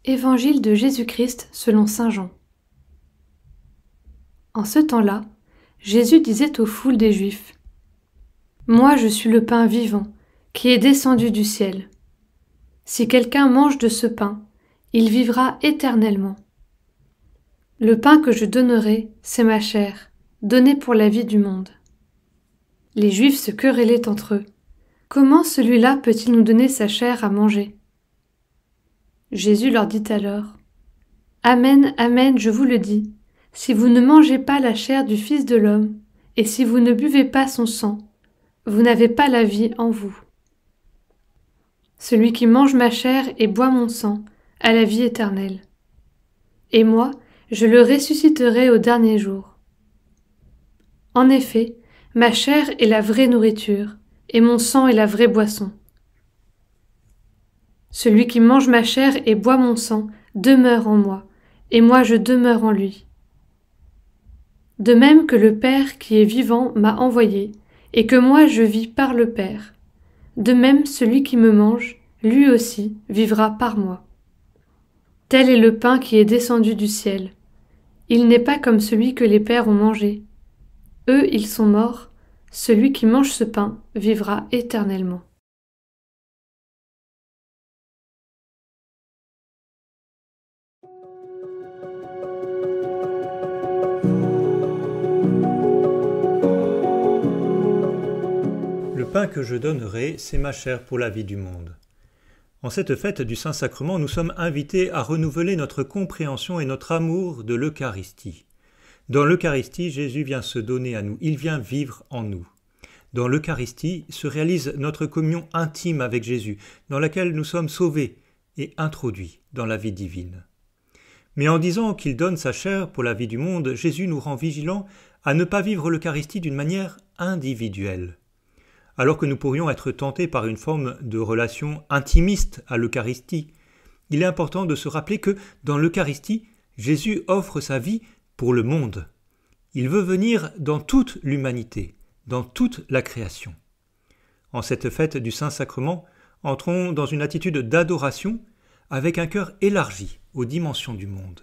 Évangile de Jésus-Christ selon saint Jean. En ce temps-là, Jésus disait aux foules des Juifs : « Moi je suis le pain vivant, qui est descendu du ciel. Si quelqu'un mange de ce pain, il vivra éternellement. Le pain que je donnerai, c'est ma chair, donnée pour la vie du monde. » Les Juifs se querellaient entre eux. Comment celui-là peut-il nous donner sa chair à manger ? Jésus leur dit alors : « Amen, amen, je vous le dis, si vous ne mangez pas la chair du Fils de l'homme, et si vous ne buvez pas son sang, vous n'avez pas la vie en vous. Celui qui mange ma chair et boit mon sang a la vie éternelle. Et moi, je le ressusciterai au dernier jour. En effet, ma chair est la vraie nourriture, et mon sang est la vraie boisson. Celui qui mange ma chair et boit mon sang demeure en moi, et moi je demeure en lui. De même que le Père qui est vivant m'a envoyé, et que moi je vis par le Père, de même celui qui me mange, lui aussi, vivra par moi. Tel est le pain qui est descendu du ciel. Il n'est pas comme celui que les pères ont mangé. Eux, ils sont morts. Celui qui mange ce pain vivra éternellement. Le pain que je donnerai, c'est ma chair pour la vie du monde. En cette fête du Saint-Sacrement, nous sommes invités à renouveler notre compréhension et notre amour de l'Eucharistie. Dans l'Eucharistie, Jésus vient se donner à nous, il vient vivre en nous. Dans l'Eucharistie se réalise notre communion intime avec Jésus, dans laquelle nous sommes sauvés et introduits dans la vie divine. Mais en disant qu'il donne sa chair pour la vie du monde, Jésus nous rend vigilants à ne pas vivre l'Eucharistie d'une manière individuelle. Alors que nous pourrions être tentés par une forme de relation intimiste à l'Eucharistie, il est important de se rappeler que dans l'Eucharistie, Jésus offre sa vie pour le monde. Il veut venir dans toute l'humanité, dans toute la création. En cette fête du Saint-Sacrement, entrons dans une attitude d'adoration avec un cœur élargi aux dimensions du monde.